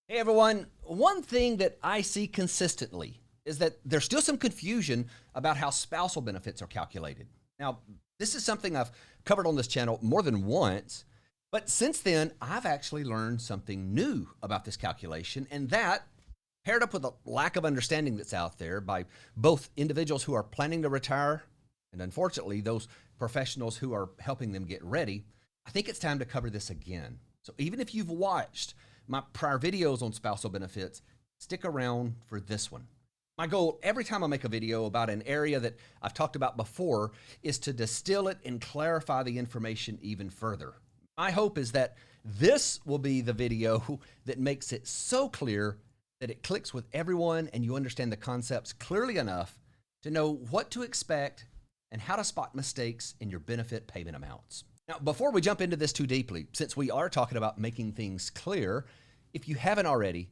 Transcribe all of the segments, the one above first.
Hey everyone, one thing that I see consistently is that there's still some confusion about how spousal benefits are calculated. Now, this is something I've covered on this channel more than once, but since then, I've actually learned something new about this calculation, and that, paired up with a lack of understanding that's out there by both individuals who are planning to retire and unfortunately those professionals who are helping them get ready, I think it's time to cover this again. So even if you've watched my prior videos on spousal benefits, stick around for this one. My goal every time I make a video about an area that I've talked about before is to distill it and clarify the information even further. My hope is that this will be the video that makes it so clear that it clicks with everyone and you understand the concepts clearly enough to know what to expect and how to spot mistakes in your benefit payment amounts. Now, before we jump into this too deeply, since we are talking about making things clear, if you haven't already,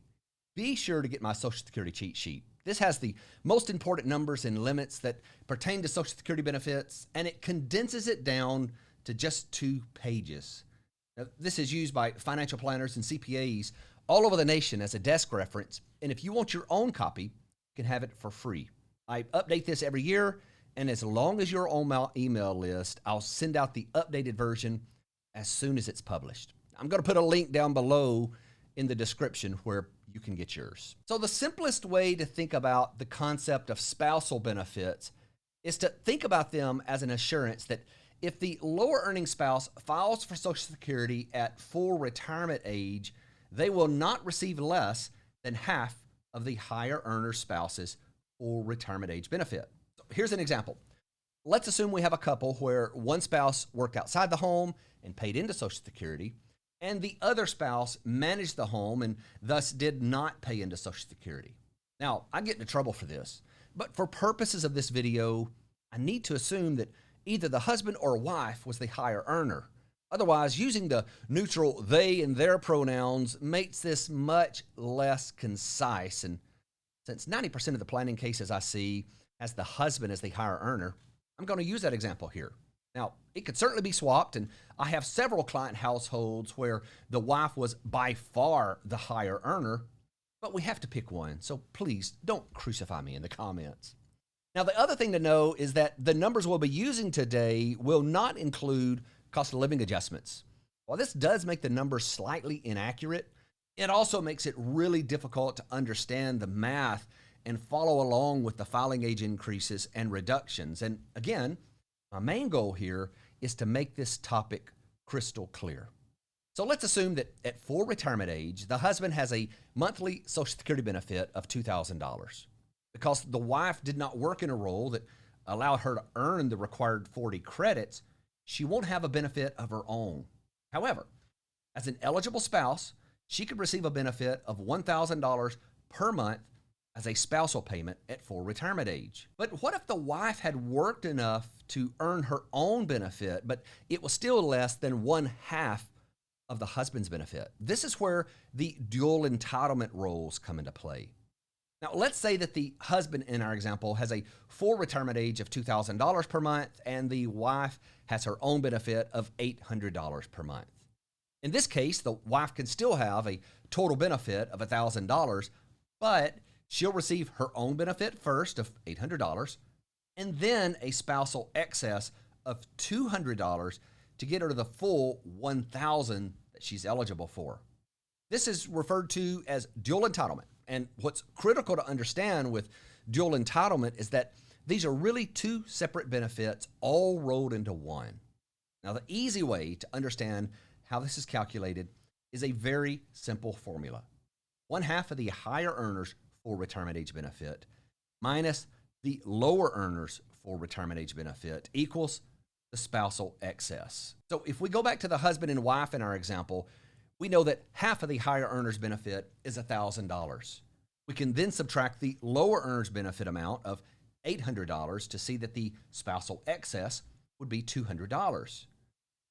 be sure to get my Social Security cheat sheet. This has the most important numbers and limits that pertain to Social Security benefits, and it condenses it down to just 2 pages. Now, this is used by financial planners and CPAs all over the nation as a desk reference, and if you want your own copy, you can have it for free. I update this every year, and as long as you're on my email list, I'll send out the updated version as soon as it's published. I'm going to put a link down below in the description where you can get yours. So the simplest way to think about the concept of spousal benefits is to think about them as an assurance that if the lower earning spouse files for Social Security at full retirement age, they will not receive less than half of the higher earner spouse's full retirement age benefit. So here's an example. Let's assume we have a couple where one spouse worked outside the home and paid into Social Security, and the other spouse managed the home and thus did not pay into Social Security. Now, I get into trouble for this, but for purposes of this video, I need to assume that either the husband or wife was the higher earner. Otherwise, using the neutral they and their pronouns makes this much less concise. And since 90% of the planning cases I see has the husband as the higher earner, I'm going to use that example here. Now, it could certainly be swapped, and I have several client households where the wife was by far the higher earner, but we have to pick one, so please don't crucify me in the comments. Now, the other thing to know is that the numbers we'll be using today will not include cost of living adjustments. While this does make the numbers slightly inaccurate, it also makes it really difficult to understand the math and follow along with the filing age increases and reductions. And again, my main goal here is to make this topic crystal clear. So let's assume that at full retirement age, the husband has a monthly Social Security benefit of $2,000. Because the wife did not work in a role that allowed her to earn the required 40 credits, she won't have a benefit of her own. However, as an eligible spouse, she could receive a benefit of $1,000 per month as a spousal payment at full retirement age. But what if the wife had worked enough to earn her own benefit, but it was still less than 1/2 of the husband's benefit? This is where the dual entitlement roles come into play. Now, let's say that the husband in our example has a full retirement age of $2,000 per month, and the wife has her own benefit of $800 per month. In this case, the wife can still have a total benefit of $1,000, but she'll receive her own benefit first of $800 and then a spousal excess of $200 to get her to the full $1,000 that she's eligible for. This is referred to as dual entitlement. And what's critical to understand with dual entitlement is that these are really 2 separate benefits all rolled into one. Now, the easy way to understand how this is calculated is a very simple formula. 1/2 of the higher earners full retirement age benefit minus the lower earners full retirement age benefit equals the spousal excess. So if we go back to the husband and wife in our example, we know that 1/2 of the higher earners benefit is $1,000. We can then subtract the lower earners benefit amount of $800 to see that the spousal excess would be $200.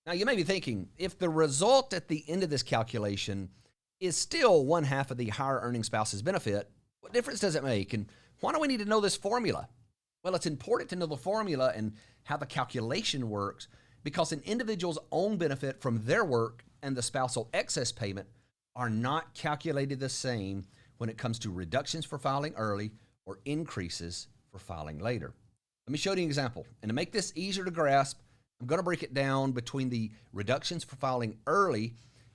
Now you may be thinking, if the result at the end of this calculation is still 1/2 of the higher earning spouse's benefit, what difference does it make? And why do we need to know this formula? Well, it's important to know the formula and how the calculation works because an individual's own benefit from their work and the spousal excess payment are not calculated the same when it comes to reductions for filing early or increases for filing later. Let me show you an example. And to make this easier to grasp, I'm going to break it down between the reductions for filing early,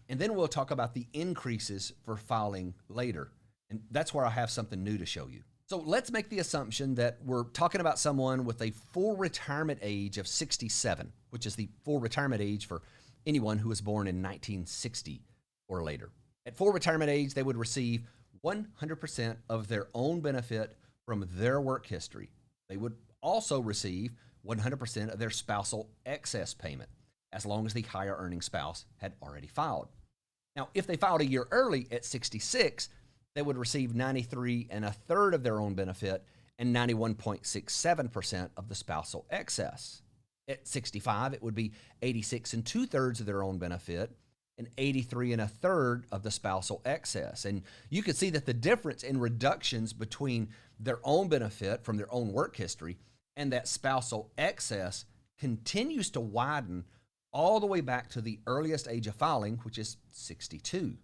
and then we'll talk about the increases for filing later. And that's where I have something new to show you. So let's make the assumption that we're talking about someone with a full retirement age of 67, which is the full retirement age for anyone who was born in 1960 or later. At full retirement age, they would receive 100% of their own benefit from their work history. They would also receive 100% of their spousal excess payment, as long as the higher earning spouse had already filed. Now, if they filed a year early at 66, they would receive 93 1/3 of their own benefit and 91.67% of the spousal excess. At 65, it would be 86 2/3 of their own benefit and 83 1/3 of the spousal excess. And you can see that the difference in reductions between their own benefit from their own work history and that spousal excess continues to widen all the way back to the earliest age of filing, which is 62.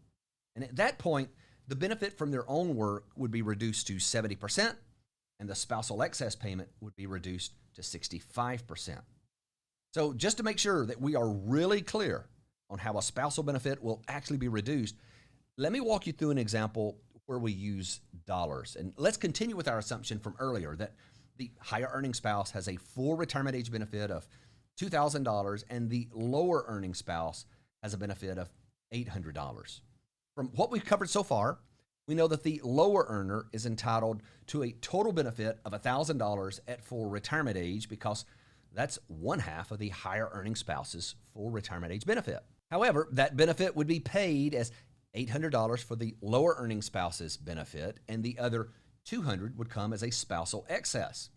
And at that point, the benefit from their own work would be reduced to 70%, and the spousal excess payment would be reduced to 65%. So just to make sure that we are really clear on how a spousal benefit will actually be reduced, let me walk you through an example where we use dollars. And let's continue with our assumption from earlier that the higher earning spouse has a full retirement age benefit of $2,000 and the lower earning spouse has a benefit of $800. From what we've covered so far, we know that the lower earner is entitled to a total benefit of $1,000 at full retirement age because that's one half of the higher earning spouse's full retirement age benefit. However, that benefit would be paid as $800 for the lower earning spouse's benefit, and the other $200 would come as a spousal excess.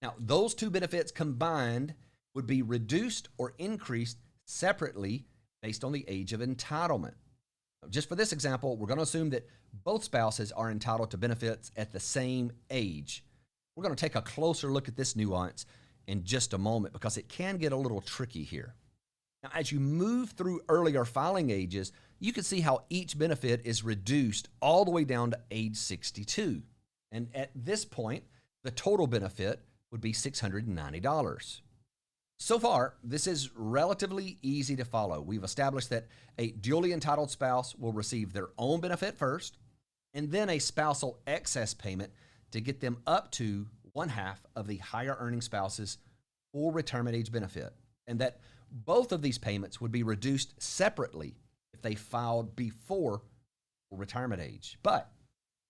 Now, those two benefits combined would be reduced or increased separately based on the age of entitlement. Just for this example, we're going to assume that both spouses are entitled to benefits at the same age. We're going to take a closer look at this nuance in just a moment because it can get a little tricky here. Now, as you move through earlier filing ages, you can see how each benefit is reduced all the way down to age 62. And at this point, the total benefit would be $690. So far, this is relatively easy to follow. We've established that a duly entitled spouse will receive their own benefit first, and then a spousal excess payment to get them up to one half of the higher earning spouse's full retirement age benefit, and that both of these payments would be reduced separately if they filed before retirement age. But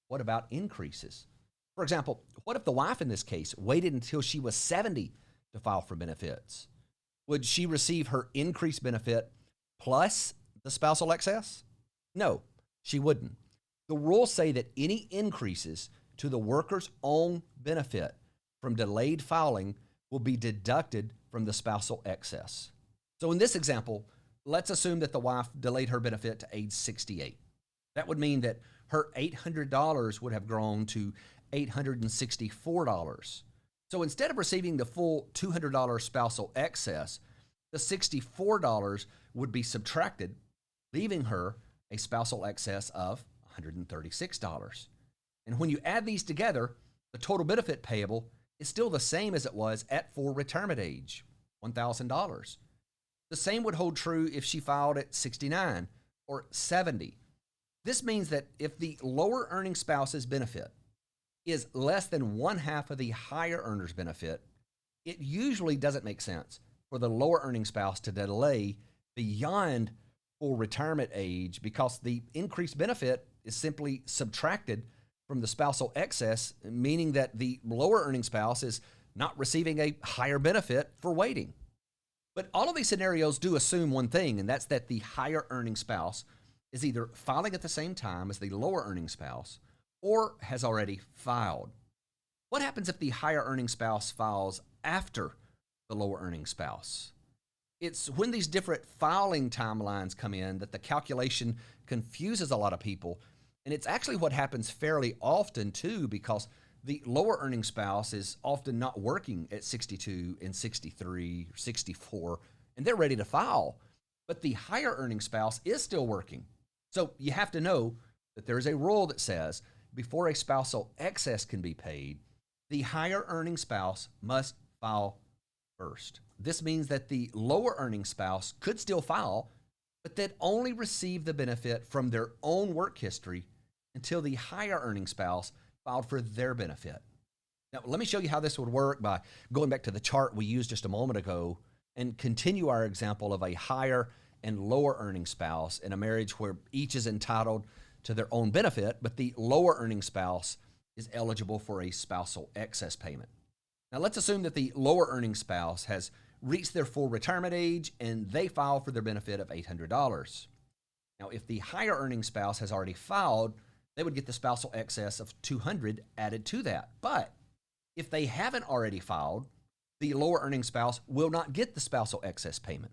what about increases? For example, what if the wife in this case waited until she was 70 to file for benefits? Would she receive her increased benefit plus the spousal excess? No, she wouldn't. The rules say that any increases to the worker's own benefit from delayed filing will be deducted from the spousal excess. So in this example, let's assume that the wife delayed her benefit to age 68. That would mean that her $800 would have grown to $864. So instead of receiving the full $200 spousal excess, the $64 would be subtracted, leaving her a spousal excess of $136. And when you add these together, the total benefit payable is still the same as it was at full retirement age, $1,000. The same would hold true if she filed at 69 or 70. This means that if the lower earning spouse's benefit is less than one half of the higher earner's benefit, it usually doesn't make sense for the lower earning spouse to delay beyond full retirement age because the increased benefit is simply subtracted from the spousal excess, meaning that the lower earning spouse is not receiving a higher benefit for waiting. But all of these scenarios do assume one thing, and that's that the higher earning spouse is either filing at the same time as the lower earning spouse or has already filed. What happens if the higher earning spouse files after the lower earning spouse? It's when these different filing timelines come in that the calculation confuses a lot of people. And it's actually what happens fairly often too, because the lower earning spouse is often not working at 62 and 63 or 64, and they're ready to file. But the higher earning spouse is still working. So you have to know that there is a rule that says before a spousal excess can be paid, the higher earning spouse must file first. This means that the lower earning spouse could still file, but they'd only receive the benefit from their own work history until the higher earning spouse filed for their benefit. Now, let me show you how this would work by going back to the chart we used just a moment ago and continue our example of a higher and lower earning spouse in a marriage where each is entitled to their own benefit, but the lower earning spouse is eligible for a spousal excess payment. Now, let's assume that the lower earning spouse has reached their full retirement age and they file for their benefit of $800. Now, if the higher earning spouse has already filed, they would get the spousal excess of $200 added to that. But if they haven't already filed, the lower earning spouse will not get the spousal excess payment.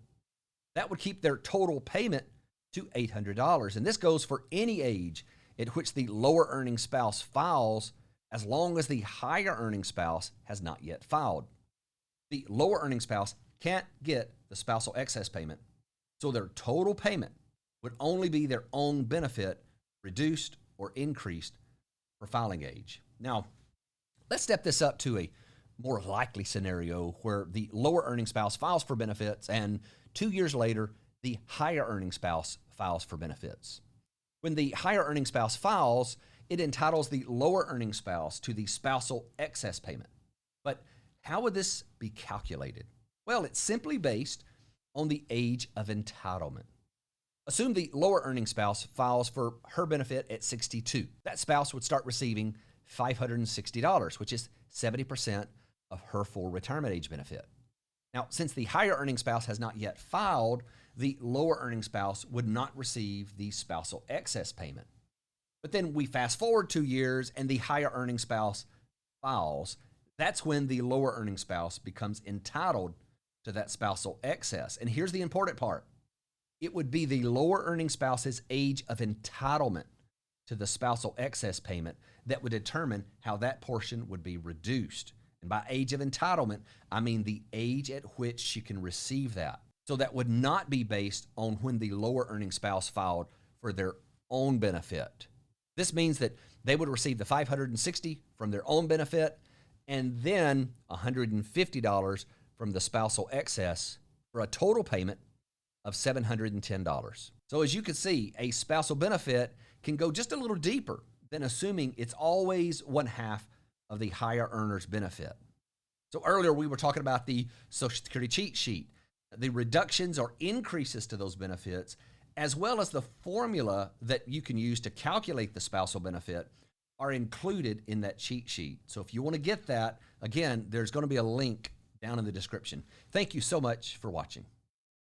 That would keep their total payment to $800. And this goes for any age at which the lower earning spouse files, as long as the higher earning spouse has not yet filed. The lower earning spouse can't get the spousal excess payment, so their total payment would only be their own benefit reduced or increased for filing age. Now, let's step this up to a more likely scenario where the lower earning spouse files for benefits and 2 years later, the higher earning spouse files for benefits. When the higher earning spouse files, it entitles the lower earning spouse to the spousal excess payment. But how would this be calculated? Well, it's simply based on the age of entitlement. Assume the lower earning spouse files for her benefit at 62. That spouse would start receiving $560, which is 70% of her full retirement age benefit. Now, since the higher earning spouse has not yet filed, the lower earning spouse would not receive the spousal excess payment. But then we fast forward 2 years and the higher earning spouse files. That's when the lower earning spouse becomes entitled to that spousal excess. And here's the important part. It would be the lower earning spouse's age of entitlement to the spousal excess payment that would determine how that portion would be reduced. And by age of entitlement, I mean the age at which she can receive that. So that would not be based on when the lower earning spouse filed for their own benefit. This means that they would receive the $560 from their own benefit and then $150 from the spousal excess for a total payment of $710. So as you can see, a spousal benefit can go just a little deeper than assuming it's always one half of the higher earner's benefit. So earlier we were talking about the Social Security cheat sheet. The reductions or increases to those benefits, as well as the formula that you can use to calculate the spousal benefit, are included in that cheat sheet. So if you want to get that, again, there's going to be a link down in the description. Thank you so much for watching.